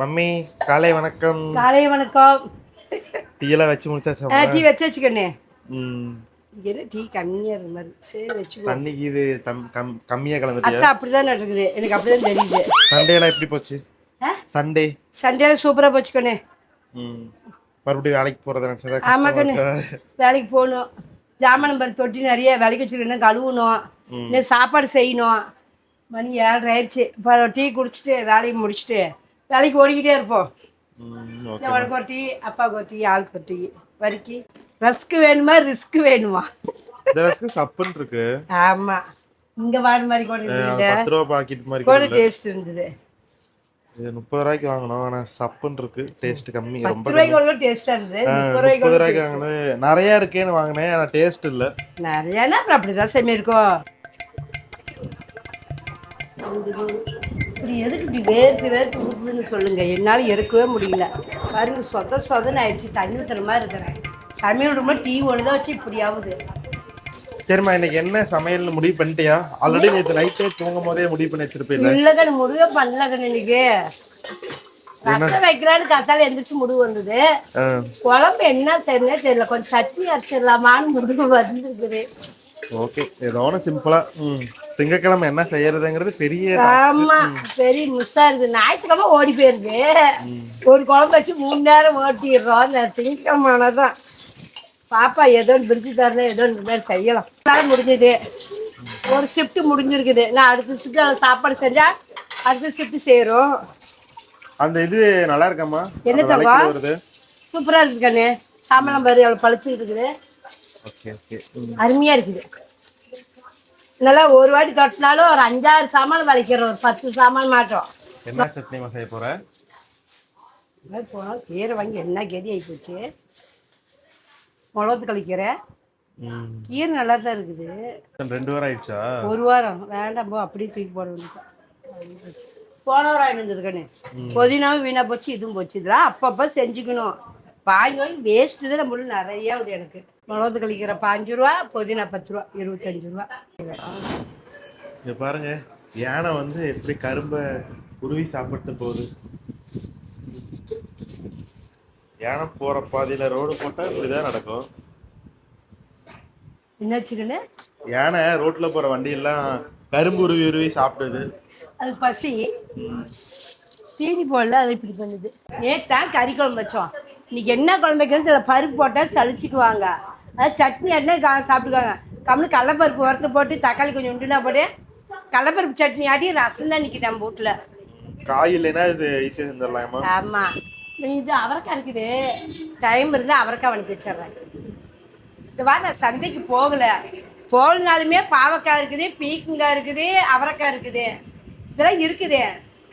Mummy காலை வணக்கம். காலை வணக்கம். டீ எல்லாம் வச்சு முடிச்சாச்சா? டீ வச்சுக்கண்ணே. ம் டீ கம்மியா இருக்க மாதிரி சரி வச்சுக்கோ. தண்ணிக்கு இது கம்மியா கலந்துட்டியா? அத்தை அப்படிதான் நடக்குது, எனக்கு அப்படிதான் தெரியுது. சண்டே எல்லாம் எப்படி போச்சு? சண்டே சூப்பரா போச்சுக்கண்ணே. மறுபடியும் வேலைக்கு போறது? ஆமா கண்ணே, வேலைக்கு போகணும். ஜாமான் நம்பர் தொட்டி நிறைய வேலைக்கு வச்சுருக்கேன், கழுவணும். இன்னும் சாப்பாடு செய்யணும். மணி 7:30 ஆயிடுச்சு. இப்போ டீ குடிச்சிட்டு வேலையை முடிச்சுட்டு வேலைக்கு ஓடிக்கிட்டே இருப்போம். உனக்கு ஒரு டீ, அப்பாவுக்கு ஒரு டீ, ஆளுக்கு ஒரு டீ. வரிக்கி ரஸ்க் வேணுமா ரிஸ்க் வேணுமா? சப்புன்னு இருக்கு. ஆமா, இங்க வார மாதிரி கூட 10 ரூபாய் பாக்கெட் மாதிரி கூட டேஸ்ட் இருந்தது. இது 30 ரூபாய்க்கு வாங்கணும், ஆனா சப்புன்னு இருக்கு. டேஸ்ட் கம்மி. ரொம்ப 10 ரூபாய்க்கு உள்ள டேஸ்டா இருந்தது. 30 ரூபாய்க்கு வாங்கினது நிறைய இருக்கேன்னு வாங்கினேன், ஆனா டேஸ்ட் இல்ல. நிறையனா அப்புறம் அப்படிதான் செம்மி இருக்கும். இப்படி எதுக்கு இப்படி வேர்த்து ஊற்றுதுன்னு சொல்லுங்க, என்னால் இருக்கவே முடியல. பாருங்க, சொதன்னு ஆயிடுச்சு. தண்ணி ஊற்றுற மாதிரி இருக்கிறேன். சமையல் ரொம்ப டீ ஒன்று தான் வச்சு இப்படி ஆகுது. சரிம்மா, இன்னைக்கு என்ன சமையல்னு முடிவு பண்ணிட்டியா? ஆல்ரெடி நேற்று நைட்டே தூங்கும் போதே முடிவு பண்ணி வச்சிருப்பேன். இல்லைக்கண்ணு, முடிவே பண்ணலக்கண்ணு. இன்னைக்கு ரசம் வைக்கிறான்னு காத்தால எந்திரிச்சு முடிவு வந்தது. குழம்பு என்ன செய்யணும்னே தெரியல. கொஞ்சம் சட்னி அரைச்சிடலாமான்னு முடிவு வந்துருக்குது. ஓகே, ஏதோ ஒன்று சிம்பிளா. திங்கக்கிழமை என்ன செய்யறதுங்கிறது பெரிய மிஸ்ஸா இருக்கு. ஞாயிற்றுக்கிழமை ஓடி போயிருது. ஒரு குழம்பு வச்சு 3 நேரம் ஓட்டிடுறோம். திங்கக்கிழமைதான் பாப்பா ஏதோ பிரிட்ஜு தரணும், ஏதோ செய்யலாம். முடிஞ்சது, ஒரு ஷிஃப்ட் முடிஞ்சிருக்குது. நான் அடுத்த ஷிஃப்ட் சாப்பாடு செஞ்சா அடுத்த ஷிஃப்ட் செய்யறோம். அந்த இது நல்லா இருக்காமா? என்ன தவா சூப்பரா இருக்கு கண்ணு. சாம்பலம் பாரு அவ்வளவு பழிச்சுட்டு இருக்குது. அருமையா இருக்குது. நல்லா ஒரு வாட்டி தொட்டினாலும் ஒரு 5-6 சாமான் வளைக்கிறோம், ஒரு 10 சாமான் மாட்டோம். என்ன சட்னி செய்ய போற? கீரை வாங்கி என்ன கெதி ஆகி போச்சு. மிளகு கழிக்கிறேன். கீரை நல்லா தான் இருக்குது. 2 வாரம் ஆயிடுச்சா? 1 வாரம் வேண்டாம், போ அப்படியே தூக்கி போட வேண்டியது. போன வாரம் ஆயிடுந்துருக்கண்ணே. புதினாவும் வீணா போச்சு, இதுவும் போச்சு. இதெல்லாம் அப்பப்போ செஞ்சுக்கணும். வாங்கி வேஸ்ட்டு தான் நம்மளும் நிறையா ஒரு எனக்கு. மிளகு கழிக்கிற 5 ரூபா, புதினா 10 ரூபா, 25 ரூபா. இங்க பாருங்க, யானை வந்து எப்படி கரும்பை உருவி சாப்பிட்டு போகுது. யானை போற பாதையில ரோடு போட்டா இப்படிதான் நடக்கும். என்னாச்சுக்கண்ணே? யானை ரோட்ல போற வண்டி எல்லாம் கரும்பு உருவி உருவி சாப்பிடுது. அது பசி, தீனி போடல, அது இப்படி பண்ணுது. நேத்தான் கறி குழம்பு வச்சோம். இன்னைக்கு என்ன குழம்பு வைக்கிறது? பருப்பு போட்டால் சளிச்சுக்குவாங்க. அதாவது சட்னி என்ன சாப்பிட்டுக்குவாங்க. கம்முன்னு கடலப்பருப்பு வறுத்து போட்டு தக்காளி கொஞ்சம் உண்டுனா போட்டு கடலப்பருப்பு சட்னி ஆட்டி ரசம் தான் நிற்கிது நம்ம வீட்டில். காய் இல்லைன்னா இது ஈஸியாக செஞ்சிடலாமா? ஆமாம், இது அவரைக்காய் இருக்குது. டைம் இருந்தால் அவரைக்காய் வணக்கி வச்சிட்றேன். இந்த வாரம் நான் சந்தைக்கு போகலனாலுமே பாவக்காய் இருக்குது, பீக்கங்காய் இருக்குது, அவரைக்காய் இருக்குது, இதெல்லாம் இருக்குது.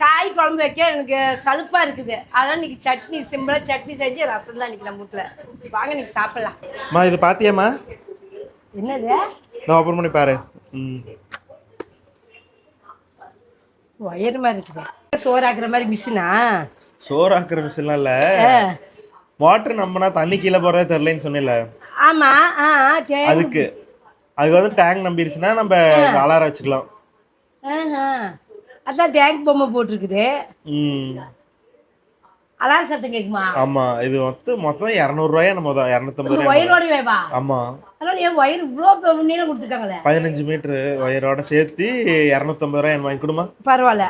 காய் குழம்பு வைக்க எனக்கு சலுப்பாக இருக்குது. அதனால் இன்னைக்கு சட்னி, சிம்பிளாக சட்னி செஞ்சு ரசம் தான் இன்னைக்கு நம்ம வீட்டில். வாங்க இன்னைக்கு சாப்பிட்லாம். இது பாத்தியாம்மா? என்னது? நான் ஓப்பன் பண்ணி பாரு. உயரமா இருக்குது. சோறாக்குற மாதிரி மிஷினா? சோறாக்குற மிஷின்லாம் இல்லை, வாட்டர் நம்பினா தண்ணி கீழே போகிறதே தெரிலன்னு சொன்னேன்ல. ஆமாம், அதுக்கு வந்து டேங்க் நம்பிருச்சுன்னா நம்ம அலாரம் வச்சுக்கலாம். அதான் டேங்க் பொம்மை போட்டிருக்குது. அலாரம் சத்தம் கேட்குமா? ஆமா, இது மொத்தம் 200 ரூபாயா நம்ம 250 ஒயரோட வேவா? ஆமா. அதனால ஏன் ஒயர் இவ்வளோ நீளம் கொடுத்துருக்காங்களே? 15 மீட்டர் ஒயரோட சேர்த்து 250 ரூபாய் வாங்கி கொடுமா? பரவாயில்ல.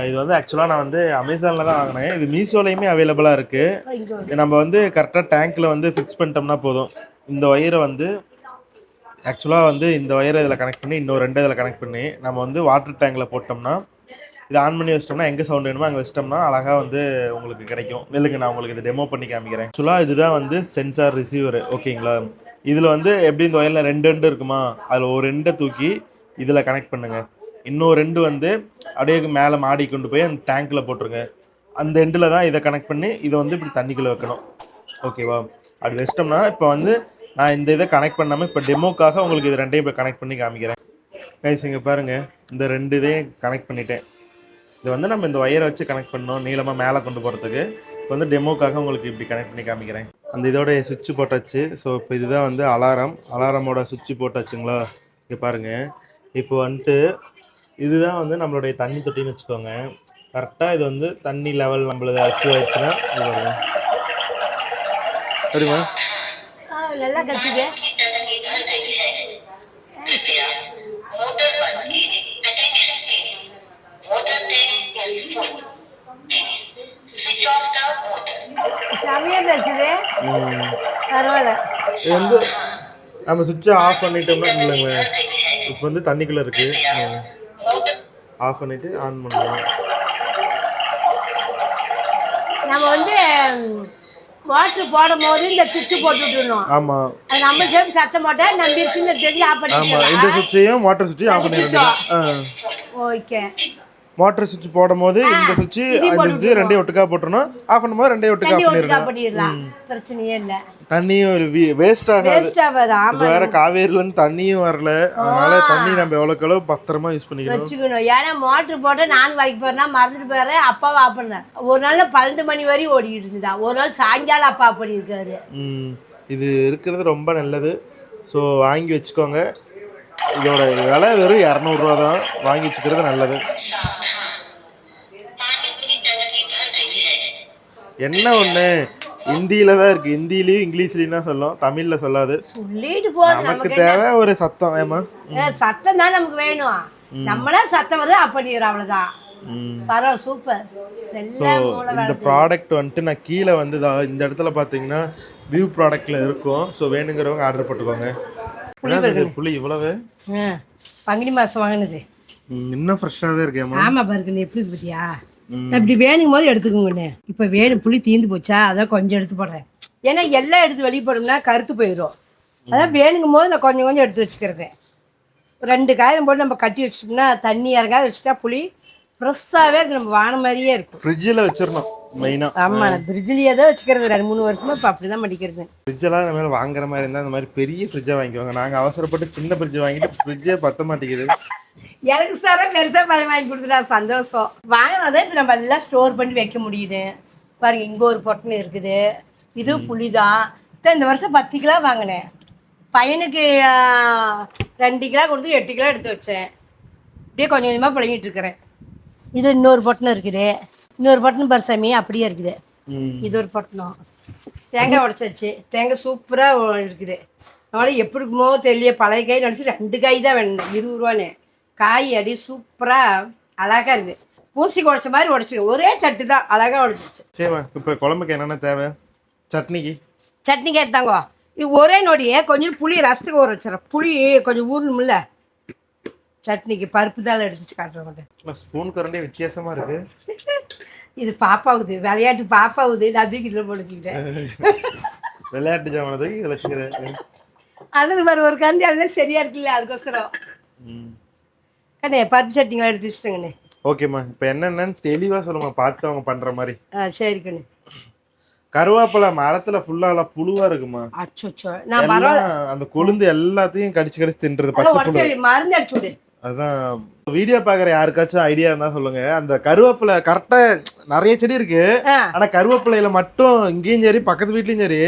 இது வந்து ஆக்சுவலாக நான் வந்து அமேசானில் தான் வாங்கினேன். இது மீஷோலையுமே அவைலபிளாக இருக்குது. நம்ம வந்து கரெக்டாக டேங்க்கில் வந்து ஃபிக்ஸ் பண்ணிட்டோம்னா போதும். இந்த ஒயரை வந்து ஆக்சுவலாக வந்து இந்த ஒயரை இதில் கனெக்ட் பண்ணி இன்னும் 2 இதில் கனெக்ட் பண்ணி நம்ம வந்து வாட்டர் டேங்கில் போட்டோம்னா இதை ஆன் பண்ணி வச்சிட்டோம்னா எங்கே சவுண்ட் வேணுமோ அங்கே வச்சிட்டோம்னா அழகாக வந்து உங்களுக்கு கிடைக்கும். இல்லைங்க, நான் உங்களுக்கு இதை டெமோ பண்ணி காமிக்கிறேன். ஆக்சுவலாக இதுதான் வந்து சென்சார் ரிசீவர். ஓகேங்களா? இதில் வந்து எப்படி இந்த ஒயரில் 2 எண்டு இருக்குமா, அதில் ஒரு 2 தூக்கி இதில் கனெக்ட் பண்ணுங்கள். இன்னொரு 2 வந்து அப்படியே மேலே மாடி கொண்டு போய் அந்த டேங்க்கில் போட்டுருங்க. அந்த எண்டில் தான் இதை கனெக்ட் பண்ணி இதை வந்து இப்படி தண்ணிக்குள்ளே வைக்கணும். ஓகேவா? அப்படி வச்சிட்டோம்னா இப்போ வந்து நான் இந்த இதை கனெக்ட் பண்ணாமல் இப்போ டெமோக்காக உங்களுக்கு இது 2ஐயும் இப்போ கனெக்ட் பண்ணி காமிக்கிறேன். கைஸ், இங்கே பாருங்கள், இந்த 2 இதையும் கனெக்ட் பண்ணிட்டேன். இது வந்து நம்ம இந்த ஒயரை வச்சு கனெக்ட் பண்ணோம் நீளமாக மேலே கொண்டு போகிறதுக்கு. இப்போ வந்து டெமோக்காக உங்களுக்கு இப்படி கனெக்ட் பண்ணி காமிக்கிறேன். அந்த இதோட சுவிட்ச் போட்டாச்சு. ஸோ இப்போ இதுதான் வந்து அலாரமோட சுவிட்ச் போட்டாச்சுங்களா? இங்கே பாருங்கள், இப்போ வந்துட்டு இதுதான் வந்து நம்மளுடைய தண்ணி தொட்டின்னு வச்சுக்கோங்க. கரெக்டாக இது வந்து தண்ணி லெவல் நம்மளது அச்சு ஆயிடுச்சுன்னா இது வரும். சரிம்மா? நல்லா கத்துது. செமையா பேசுது. பரவாயில்ல. இது வந்து நம்ம சுவிட்சை ஆஃப் பண்ணிட்டோம்னா இல்லைங்க, இப்போ வந்து தண்ணிக்குள்ளே இருக்கு. ஆஃப் பண்ணிட்டு ஆன் பண்ணலாம். நம்ம வந்து வாட்டர் போடும் போது இந்த சுவிட்ச் போட்டு விட்டுருணும். ஆமா, அது நம்ம சேர்த்து சத்தம் போட்டா நம்பிடுச்சுன்னு தெரிஞ்சு ஆஃப் பண்ணி ஆமா. இந்த சுவிட்சையும் மோட்டர் சுவிட்சையும் ஆஃப் பண்ணிடணும். ஓகே. மோட்டர் சுவிட்ச் போடும் போது இந்த சுவிட்ச் அந்த சுவிட்ச் ரெண்டையும் ஒட்டுக்கா போட்டுறணும். ஆஃப் பண்ணும்போது ரெண்டையும் ஒட்டுக்கா பண்ணிடலாம். பிரச்சனையே இல்லை. தண்ணியும் வேஸ்ட் ஆகாது. வேஸ்ட் ஆகாது. ஆமா. வேற காவேரில இருந்து தண்ணியும் வரல, அதனால தண்ணி நம்ம எவ்வளவுக்கு எவ்வளவு பத்திரமா யூஸ் பண்ணிக்கணும் வச்சுக்கணும். ஏன்னா மோட்டர் போட்டு நான் வாங்கி போறேன்னா மறந்துட்டு போறேன். அப்பாவை ஆஃப் பண்ணேன். ஒரு நாள் 12 மணி வரையும் ஓடிக்கிட்டு இருந்தா. ஒரு நாள் சாயங்காலம் அப்பா ஆஃப் பண்ணியிருக்காரு. இது இருக்கிறது ரொம்ப நல்லது. ஸோ வாங்கி வச்சுக்கோங்க. இதோட விலை வெறும் 200 ரூபா தான். வாங்கி வச்சுக்கிறது நல்லது. என்ன ஒண்ணு ஹிந்தியில தான் இருக்கு. ஹிந்திலையும் இங்கிலீஷ்லயும் தான் சொல்லும், தமிழ்ல சொல்லாது. சொல்லிட்டு போகுது. நமக்கு தேவை ஒரு சத்தம். ஏமா சத்தம் தான் நமக்கு வேணும். நம்மளா சத்தம் வருது ஆஃப் பண்ணிடுறோம், அவ்வளவுதான். பரவாயில்ல, சூப்பர். இந்த ப்ராடக்ட் வந்துட்டு நான் கீழே வந்து இந்த இடத்துல பாத்தீங்கன்னா வியூ ப்ராடக்ட்ல இருக்கும். ஸோ வேணுங்கிறவங்க ஆர்டர் போட்டுக்கோங்க. புளி இவ்வளவு பங்குனி மாசம் வாங்கினது இன்னும் ஃப்ரெஷ்ஷாக தான் இருக்கேம்மா. ஆமா பாருங்க எப்படி பத்தியா. இப்படி வேணுங்கும் போது எடுத்துக்கோங்கண்ணே. இப்போ வேணும் புளி தீர்ந்து போச்சா, அதான் கொஞ்சம் எடுத்து போடுறேன். ஏன்னா எல்லாம் எடுத்து வெளியே போட்டோம்னா கருத்து போயிடும். அதான் வேணுங்கும் போது நான் கொஞ்சம் கொஞ்சம் எடுத்து வச்சுக்கிறேன். 2 காயம் போட்டு நம்ம கட்டி வச்சிட்டோம்னா தண்ணி இறங்காத வச்சுட்டா புளி ஃப்ரெஷ்ஷாகவே இருக்கு. நம்ம வான மாதிரியே இருக்கும். ஃப்ரிட்ஜில் வச்சிடணும் மெயினாக. ஆமாம், நான் ஃப்ரிட்ஜ்லேயே தான் வச்சுக்கிறது. 2-3 வருஷமா இப்போ அப்படி தான் மடிக்கிறது. ஃப்ரிட்ஜெல்லாம் இந்த மாதிரி வாங்குற மாதிரி இருந்தால் இந்த மாதிரி பெரிய ஃப்ரிட்ஜாக வாங்கிக்குவாங்க. நாங்கள் அவசரப்பட்டு சின்ன ஃப்ரிட்ஜ் வாங்கிட்டு ஃப்ரிட்ஜே பத்த மாட்டேங்குது. எனக்கு சார் பெருசாக பழம் வாங்கி கொடுத்துட்டா சந்தோஷம். வாங்கினதை இப்போ நம்ம எல்லாம் ஸ்டோர் பண்ணி வைக்க முடியுது. பாருங்க, இங்கே ஒரு பொட்டணம் இருக்குது. இது புளி தான். இந்த வருஷம் 10 கிலோ வாங்கினேன். பையனுக்கு 2 கிலோ கொடுத்து 8 கிலோ எடுத்து வச்சேன். அப்படியே கொஞ்சம் கொஞ்சமாக பழகிட்டு இருக்கிறேன். இது இன்னொரு பொட்டணம் இருக்குது. இன்னொரு பொட்டணம் பரிசாமி அப்படியே இருக்குது. இது ஒரு பொட்டணம். தேங்காய் உடச்சாச்சு. தேங்காய் சூப்பராக இருக்குது. அதனால எப்படி இருக்குமோ தெரியல. பழைய காய் நினச்சி 2 காய் தான் வேணும், 20 ரூபான்னு. காய் அடி சூப்பராக அழகாக இருக்குது. பூசி உடச்ச மாதிரி உடச்சிருக்கு. ஒரே தட்டு தான் அழகாக உடச்சிருச்சு. சரிம்மா, இப்போ குழம்புக்கு என்னென்ன தேவை? சட்னிக்கு எடுத்தாங்கோ. இது ஒரே நொடியே கொஞ்சம் புளி ரசத்துக்கு ஊற வச்சிடறேன். புளி கொஞ்சம் ஊறணும்ல. சட்னிக்கு பருப்பு தான் எடுத்துச்சு காட்டுறேன். ஸ்பூன் கரண்டி வித்தியாசமா இருக்கு. இது பாப்பாவுது, விளையாட்டு பாப்பாவுது. நான் தூக்கி இதில் போட்டு வச்சுக்கிட்டேன். விளையாட்டு ஜாமான் தூக்கி இதில் வச்சுக்கிறேன். அல்லது மாதிரி ஒரு கரண்டி அதுதான் சரியா இருக்குல்ல, அதுக்கோசரம். கண்ணே பருப்பு சட்னிங்களை எடுத்து வச்சுட்டேங்கண்ணே. ஓகேம்மா, இப்போ என்னென்னு தெளிவாக சொல்லுமா, பார்த்து அவங்க பண்ணுற மாதிரி. சரி கண்ணு. கருவேப்பிலை மரத்துல ஃபுல்லா புழுவா இருக்குமா? அச்சோ, நான் அந்த கொழுந்து எல்லாத்தையும் கடிச்சு கடிச்சு தின்றது. பச்சை மருந்து அடிச்சு விடு. அதான் வீடியோ பாக்குற யாருக்காச்சும் ஐடியா இருந்தா சொல்லுங்க. அந்த கருவேப்பிலை கரெக்டா நிறைய செடி இருக்கு. ஆனா கருவேப்பிலையில மட்டும் இங்கேயும் சரி பக்கத்து வீட்லயும் சரி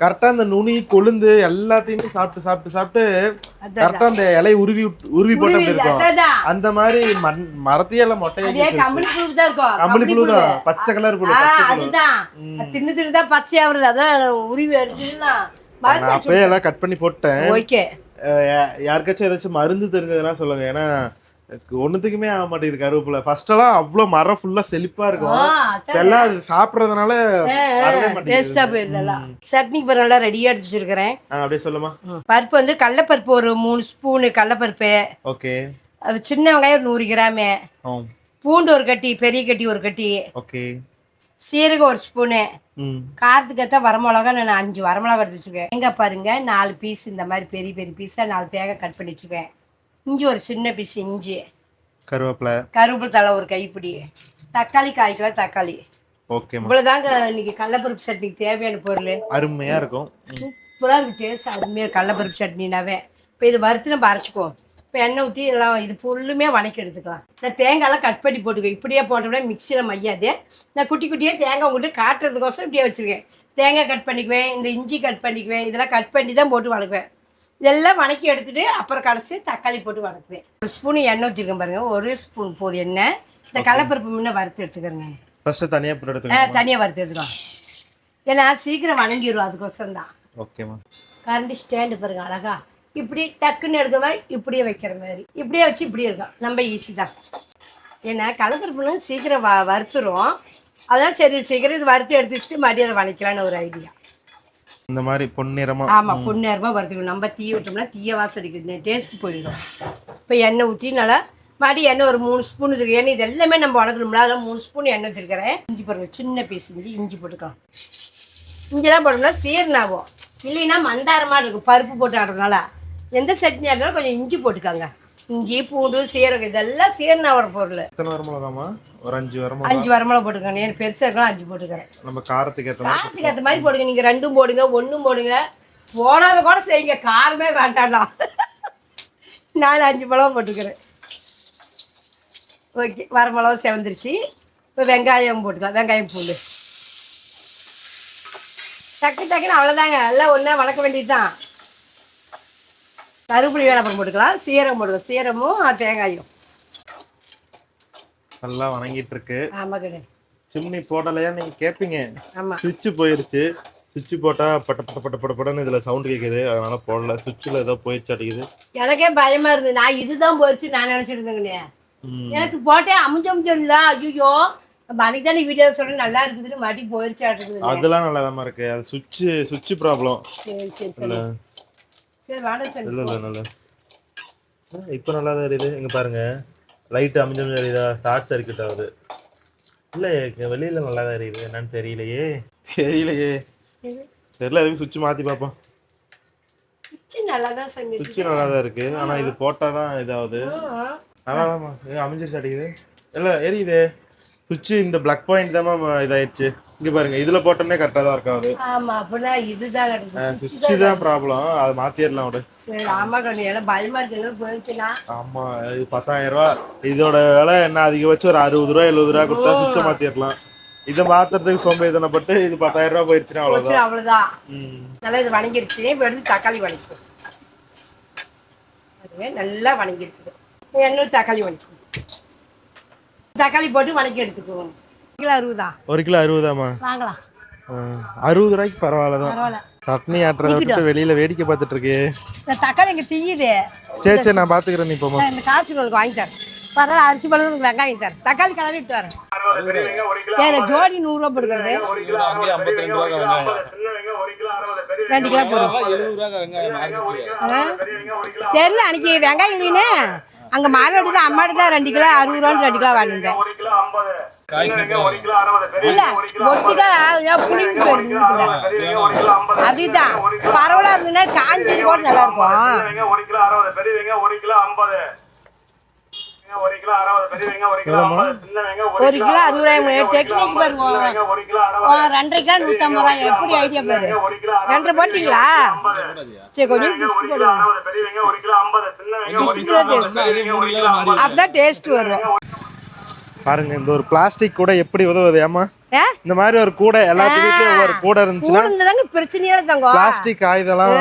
கரெக்டா அந்த நுனி கொழுந்து எல்லாத்தையுமே சாப்பிட்டு சாப்பிட்டு சாப்பிட்டு கரெக்டா அந்த இலையை உருவி போட்டு இருக்கும். அந்த மாதிரி மரத்தையெல்லாம் மொட்டையா கம்பளி புழு தான், பச்சை கலர் புழு. தின்னு தின்னுதான் பச்சையா வருது. அதான் உருவி அடிச்சுன்னா அப்பயே எல்லாம் கட் பண்ணி போட்டேன். ஓகே, யாருக்காச்சும் ஏதாச்சும் மருந்து தெரிஞ்சதுன்னா சொல்லுங்க. ஏன்னா ஒண்ணுத்துக்குமே ஆக மாட்டேங்குது கருவேப்பிலை. ஃபர்ஸ்ட் எல்லாம் அவ்வளவு மரம் ஃபுல்லா செழிப்பா இருக்கும். எல்லாம் அது சாப்பிடறதுனால வேஸ்டா போயிருந்தா. சட்னிக்கு பாரு நல்லா ரெடியா அடிச்சு வச்சிருக்கிறேன். அப்படியே சொல்லுமா. பருப்பு வந்து கடலைப்பருப்பு ஒரு 3 ஸ்பூனு கடலைப்பருப்பு. ஓகே. சின்ன வெங்காயம் 100 கிராம். பூண்டு ஒரு கட்டி, பெரிய கட்டி ஒரு கட்டி. ஓகே. சீரகம் 1 ஸ்பூனு. காரத்துக்கு ஏற்ற வரமிளகா நான் 5 வரமிளகா எடுத்து வச்சுருக்கேன். தேங்காய் பாருங்க 4 பீஸ், இந்த மாதிரி பெரிய பெரிய பீஸாக 4 தேங்காய் கட் பண்ணி வச்சுருக்கேன். இஞ்சி ஒரு சின்ன பீஸ் இஞ்சி. கருவேப்பிலை தலை ஒரு கைப்பிடி. தக்காளி 1/4 கிலோ தக்காளி. ஓகே. இவ்வளோதாங்க இன்னைக்கு கடலைப்பருப்பு சட்னிக்கு தேவையான பொருள். அருமையா இருக்கும், சூப்பராக இருக்கு டேஸ்ட். அருமையாக கடலைப்பருப்பு சட்னினாவே. இப்போ இது வறுத்து நம்ம அரைச்சிக்குவோம். இப்போ எண்ணெய் ஊற்றி எல்லாம் இது ஃபுல்லுமே வணக்கி எடுத்துக்கலாம். நான் தேங்காயெல்லாம் கட் பண்ணி போட்டுக்குவேன். இப்படியே போட்டோம்னா மிக்சியில் மையாது. நான் குட்டி குட்டியாக தேங்காய் உங்கள்கிட்ட காட்டுறதுக்கோசரம் இப்படியே வச்சுருக்கேன். தேங்காய் கட் பண்ணிக்குவேன், இந்த இஞ்சி கட் பண்ணிக்குவேன். இதெல்லாம் கட் பண்ணி தான் போட்டு வணக்குவேன். இதெல்லாம் வணக்கி எடுத்துகிட்டு அப்புறம் கடைசி தக்காளி போட்டு வணக்குவேன். 1 ஸ்பூன் எண்ணெய் ஊற்றிருக்கேன் பாருங்கள். 1 ஸ்பூன் போதும் எண்ணெய். இந்த கடலைப்பருப்பு முன்ன வறுத்து எடுத்துக்கிறேங்க. ஃபர்ஸ்ட் தனியா போட்டு எடுத்துக்கோங்க. தனியா வறுத்து எடுத்துக்கலாம். ஏன்னா சீக்கிரம் வணங்கிடும், அதுக்கோசரம் தான். ஓகேம்மா. கரண்டி ஸ்டாண்டு பாருங்க அழகா, இப்படி டக்குன்னு எடுக்க மாதிரி இப்படியே வைக்கிற மாதிரி, இப்படியே வச்சு இப்படியே இருக்கும். நம்ம ஈஸி தான். ஏன்னா கடலைப்பருப்புன்னு சீக்கிரம் வறுத்துரும். அதான் சரி சீக்கிரம் இது வறுத்து எடுத்து வச்சுட்டு மறுபடியும் அதை வணக்கலான்னு ஒரு ஐடியா. இந்த மாதிரி பொன்னிறமா. ஆமாம், பொன்னிறமாக வறுத்துக்கணும். நம்ம தீ விட்டோம்னா தீய வாசம் அடிக்குது, டேஸ்ட் போயிடும். இப்போ எண்ணெய் ஊற்றி நல்லா மறுபடியும் எண்ணெய் ஒரு 3 ஸ்பூன் இருக்குது. ஏன்னா இது எல்லாமே நம்ம வணக்கணும்ல, அதில் 3 ஸ்பூன் எண்ணெய் ஊற்றிருக்கிறேன். இஞ்சி பாருங்க, சின்ன பீஸ் இஞ்சி போட்டுக்கலாம். இஞ்சிலாம் போட்டோம்னா சீரணாகும், இல்லைன்னா மந்தாரமாக இருக்கும் பருப்பு போட்டு ஆடுறதுனால. எந்த சட்னி ஆடுறதுனால கொஞ்சம் இஞ்சி போட்டுக்காங்க. இஞ்சி பூண்டு சீரகம் இதெல்லாம் சீரணா வர பொருள். எத்தனை வரமிளகாமா? ஒரு 5 வரமிளகா. 5 வரமிளகா போட்டுக்கோங்க. எனக்கு பெருசாக இருக்கலாம் 5 போட்டுக்கிறேன். நம்ம காரத்துக்கு ஏற்ற மாதிரி போடுங்க. நீங்கள் 2 போடுங்க, 1 போடுங்க, போனாத கூட செய்யுங்க. காரமே வேண்டாம்லாம். நான் 5 மிளகா போட்டுக்கிறேன். ஓகே, வரமிளகா செவந்துருச்சு. இப்போ வெங்காயம் போட்டுக்கலாம். வெங்காயம் பூண்டு டக்குன்னு அவ்வளோதாங்க. எல்லாம் ஒன்றா வணக்க வேண்டியது தான். கருப்புளி வேணாப்பம் போட்டுக்கலாம். சீரகம் போட்டுக்கலாம். சீரகமும் தேங்காயும் நல்லா வணங்கிட்டு இருக்கு. ஆமா கிடையாது. சிம்னி போடலையா நீங்க கேட்பீங்க. ஆமா, சுவிட்ச் போயிருச்சு. சுவிட்ச் போட்டா பட்ட பட்ட பட்ட பட்ட படன்னு இதுல சவுண்ட் கேட்குது, அதனால போடல. சுவிட்சில் ஏதோ போயிடுச்சு அடிக்குது. எனக்கே பயமா இருந்தது. நான் இதுதான் போயிடுச்சு நான் நினைச்சிட்டு இருந்தேங்கண்ணே. எனக்கு போட்டேன் அமுஞ்சம் இல்லை. ஐயோ, நம்ம அன்னைக்கு தானே வீடியோ சொல்றேன் நல்லா இருக்குதுன்னு மாட்டி போயிடுச்சு இருக்குது. அதெல்லாம் நல்லாதாம்மா இருக்கு. அது சுவிட்ச் ப்ராப்ளம். சரி சரி சரி சரி வாட சொல்லு. இல்லை நல்லா இப்போ நல்லா தான் இருக்குது. இங்க பாருங்க, லைட் அமைஞ்சம் தெரியுதா? ஷார்ட் சர்க்கியூட் ஆகுது. இல்லை வெளியில நல்லா தான் இருக்குது. என்னன்னு தெரியலையே. தெரியல, எதுக்கு சுவிட்ச் மாற்றி பார்ப்போம். நல்லா தான் செஞ்சு. சுவிட்ச் நல்லா தான் இருக்கு, ஆனா இது போட்டாதான் இதாகுது. நல்லாதாம்மா அமைஞ்சிருச்சு அடிக்குது. இல்லை எரியுது சுவிட்ச். இந்த பிளக் பாயிண்ட் தான் இதாயிடுச்சு. இங்க பாருங்க, இதுல போட்டோம்னே கரெக்டா தான் இருக்காது. ஆமா, அப்படின்னா இதுதான் நடக்குது. சுவிட்ச் தான் ப்ராப்ளம். அதை மாத்திரலாம் விடு. சரி, ஆமா கண்ணு, எல்லாம் பயமா இருக்கு போயிடுச்சுன்னா. ஆமா, இது 10,000 ரூபா. இதோட விலை என்ன, அதிகபட்சம் ஒரு 60 ரூபா 70 ரூபா கொடுத்தா சுவிட்சை மாத்திரலாம். இதை மாத்துறதுக்கு சோம்பேறித்தனப்பட்டு இது 10,000 ரூபா போயிடுச்சுன்னா அவ்வளவுதான். அவ்வளவுதான். நல்லா இது வணங்கிருச்சு. இப்போ எடுத்து தக்காளி வணக்கிக்கும். நல்லா வணங்கிருக்குது. எண்ணெய் தக்காளி வணக்கிக்கும். தக்காளி போட்டு வணக்கி எடுத்துக்குவோம். கிலோ 60 1 கிலோ 60தாம்மா வாங்கலாம். 60 ரூபாய்க்கு பரவாயில்லதான். சட்னி ஆட்டுறத விட்டு வெளியில வேடிக்கை பார்த்துட்டு இருக்கு. தக்காளி இங்க தீயுது. சரி நான் பாத்துக்கிறேன். இப்போ இந்த காசு உங்களுக்கு வாங்கி தரேன். பரவாயில்ல, அரிசி பழம் வெங்காயம் தரேன். தக்காளி கலரி விட்டு வரேன். ஜோடி 100 ரூபா போடுறது. 2 கிலோ போடுறோம். தெரியல, அன்னைக்கு வெங்காயம் இல்லைன்னு அங்க மாரோடு தான் அம்மாடு தான் 2 கிலோ 60 ரூபான்னு 2 கிலோ வாங்கிட்டேன். இல்ல ஒட்டிக்கா புளிப்பு போயிருக்குல்ல, அதுதான் பரவாயில்ல இருந்ததுன்னா காஞ்சி கூட நல்லா இருக்கும். 1 கிலோ 60 ரூபாய். டெக்னிக் பாருங்க. 2.5 கிலோ 150 ரூபாய். எப்படி ஐடியா பாரு. 2 போட்டீங்களா? சரி, கொஞ்சம் பிஸ்கட் போடுங்க. பிஸ்கட் டேஸ்ட் அப்பதான் டேஸ்ட் வரும். பாருங்க, இந்த ஒரு பிளாஸ்டிக் கூட எப்படி உதவுது. ஏமா இந்த மாதிரி ஒரு கூட எல்லாத்துக்கும் ஒரு கூட இருந்துச்சுன்னா பிரச்சனையா தங்கம். பிளாஸ்டிக் ஆயுதெல்லாம்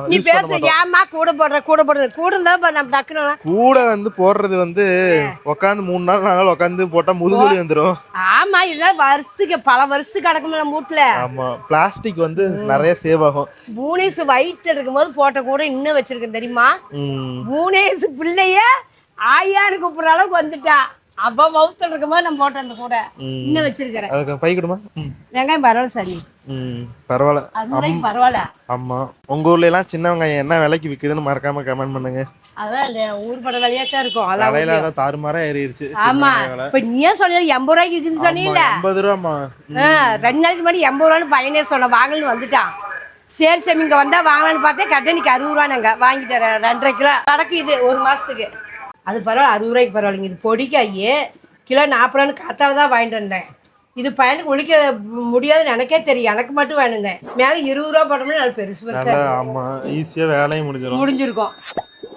நீ பேச ஏமா கூட போடுற கூட இருந்தா நம்ம டக்குனு கூட வந்து போடுறது வந்து உட்காந்து 3 நாள் 4 நாள் உட்காந்து போட்டா முதுகுலி வந்துடும். ஆமா, இதெல்லாம் வருஷத்துக்கு பல வருஷத்துக்கு கிடக்கும் நம்ம வீட்டுல. ஆமா, பிளாஸ்டிக் வந்து நிறைய சேவ் ஆகும். பூனேஸ் வயிற்று இருக்கும் போது போட்ட கூட இன்னும் வச்சிருக்கேன் தெரியுமா. பூனேஸ் பிள்ளைய ஆயான்னு கூப்பிடுற அளவுக்கு வந்துட்டா. அப்பா மவுத்துல இருக்கும்போது நம்ம போட்ட அந்த கூட இன்னும் வச்சிருக்கிறேன். அதுக்கு பை கொடுமா. வெங்காயம் பரவாயில்ல சரி. பரவாயில்ல, பரவாயில்ல. ஆமா, உங்க ஊர்ல எல்லாம் சின்ன வெங்காயம் என்ன விலைக்கு விக்குதுன்னு மறக்காம கமெண்ட் பண்ணுங்க. அதான் ஊர் பட விலையா தான் இருக்கும். விலையில அதான் தாறுமாறா ஏறிடுச்சு. ஆமா, இப்ப நீயே சொன்ன 80 ரூபாய்க்கு இருக்குன்னு சொன்னீங்கல்ல. 80 ரூபாமா. 2 நாளைக்கு முன்னாடி 80 ரூபான்னு பையனே சொன்ன வாங்கன்னு வந்துட்டான். சரி சாமி, இங்க வந்தா வாங்கலான்னு பார்த்தேன். கட்டணிக்கு 60 ரூபாங்க வாங்கிட்டேன். 2.5 கிலோ நடக்கு இது 1 மாசத்துக்கு. அது பரவாயில்ல, 60 ரூபாய்க்கு பரவாயில்லைங்க. இது பொடிக்காய் கிலோ 40 ரூபான்னு காத்தால தான் வாங்கிட்டு வந்தேன். இது பையனுக்கு ஒழிக்க முடியாதுன்னு எனக்கே தெரியும். எனக்கு மட்டும் வேணுந்தேன். மேலே 20 ரூபா போட்டோம்னா அது பெருசு பெருசா. ஆமா, ஈஸியா வேலையும் முடிஞ்சிருக்கும்.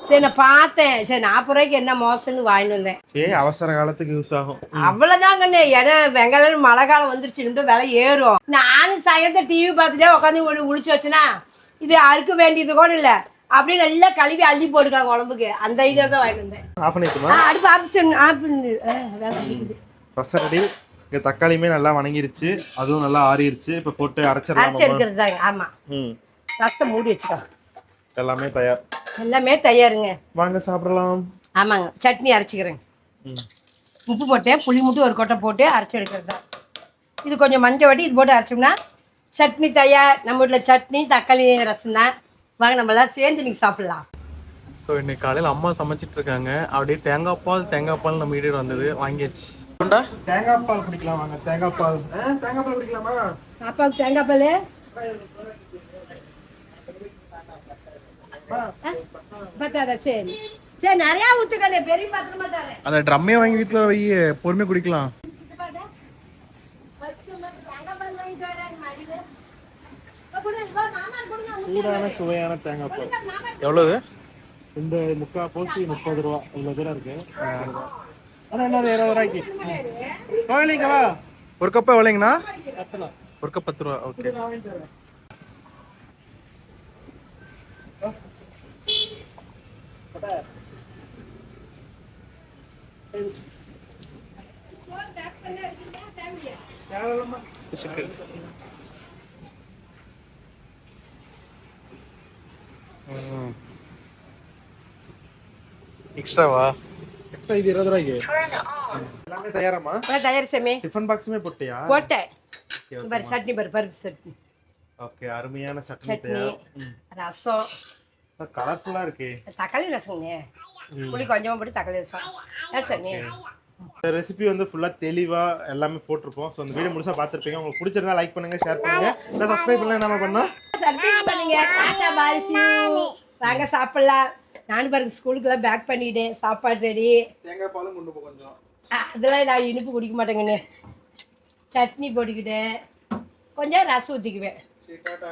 சரி, நான் பார்த்தேன். சரி, 40 ரூபாய்க்கு என்ன மோசம்னு வாங்கிட்டு வந்தேன். சரி, அவசர காலத்துக்கு யூஸ் ஆகும். அவ்வளவுதாங்கண்ணே. ஏன்னா வெங்காயம் மழை காலம் வந்துருச்சுன்னு விலை ஏறும். நானும் சாயந்தர டிவி பார்த்துட்டே உட்காந்து உளிச்சு வச்சேன்னா இது அறுக்க வேண்டியது கூட இல்லை. அப்படியே நல்லா கழுவி அள்ளி போட்டுக்கலாம் குழம்புக்கு. அந்த ஐடியா தான் வாங்கிட்டு வந்தேன். ஆஃப் பண்ணிட்டுமா? அடுப்பு ஆப்ஷன் ஆஃப் ரசம் ரெடி. இங்கே தக்காளியுமே நல்லா வணங்கிருச்சு, அதுவும் நல்லா ஆறிடுச்சு. இப்போ போட்டு அரைச்சி அரைச்சிடலாம். எடுக்கிறது தாங்க. ஆமாம், ம், ரசத்தை மூடி வச்சுக்கலாம். எல்லாமே தயார். எல்லாமே தயாருங்க. வாங்க சாப்பிடலாம். ஆமாங்க, சட்னி அரைச்சிக்கிறேங்க. ம், உப்பு போட்டேன், புளி மட்டும் ஒரு கொட்டை போட்டு அரைச்சி எடுக்கிறது தான். இது கொஞ்சம் மஞ்சள் வட்டி இது போட்டு அரைச்சோம்னா சட்னி தயார். நம்ம வீட்டில் சட்னி தக்காளி ரசம் தான். வாங்க நம்மளாம் சேர்ந்து இன்னைக்கு சாப்பிட்லாம். ஸோ இன்னைக்கு காலையில் அம்மா சமைச்சிட்டு இருக்காங்க. அப்படியே தேங்காய் பால் நம்ம வீடு வந்தது, வாங்கியாச்சு. தேங்காய் பால் குடிக்கலாம். வாங்க தேங்காய் பால். தேங்காய் பால் குடிக்கலாமா? அப்பாவுக்கு தேங்காய் பால் பார்த்தாரா? சரி சரி, நிறையா ஊற்றுக்கண்ணே, பெரிய பாத்திரமா தரேன். அந்த ட்ரம்மே வாங்கி வீட்டில் வை, பொறுமையாக குடிக்கலாம். சூடான சுவையான தேங்காய் பால். எவ்வளவு? இந்த முக்கால் போசி 30 ரூபா. இவ்வளோ தூரம் இருக்கு. ஆனால் என்ன 20 ரூபாய்க்கு கோயிலிங்கவா? ஒரு கப் எவ்வளோங்கண்ணா? எத்தனை? ஒரு கப் 10 ரூபா. ஓகே. எக்ஸ்ட்ராவா? எக்ஸ்ட்ரா இது 20 ரூபாய்க்கு. எல்லாமே தயாராமா? தயார் சாமி. டிஃபன் பாக்ஸுமே போட்டியா? போட்டேன். பாரு சட்னி, பாரு பருப்பு சட்னி. ஓகே, அருமையான சட்னி சட்னி, தயார். ரசம், கலர்ஃபுல்லா இருக்கு. தக்காளி ரசங்க. புளி கொஞ்சமாக போட்டு தக்காளி ரசம். சாமி, இந்த ரெசிபி வந்து ஃபுல்லா தெளிவா எல்லாமே போட்டிருப்போம். ஸோ அந்த வீடியோ முழுசா பார்த்துருப்பீங்க. உங்களுக்கு பிடிச்சிருந்தா லைக் பண்ணுங்க, ஷேர் பண்ணுங்க. இல்லை சப்ஸ்கிரைப் பண்ணலாம். என்ன பண்ணோம்? சப்ஸ்கிரைப் பண்ணுங்க. டாடா பாய், see you. வாங்க சாப்பிடலாம். நானும் பாருங்க ஸ்கூலுக்குலாம் பேக் பண்ணிட்டேன். சாப்பாடு ரெடி. தேங்காய் பாலும் கொண்டு போ கொஞ்சம். அதெல்லாம் நான் இனிப்பு குடிக்க மாட்டேங்கண்ணே. சட்னி போட்டுக்கிட்டேன், கொஞ்சம் ரசம் ஊற்றிக்குவேன். சரி, டாடா.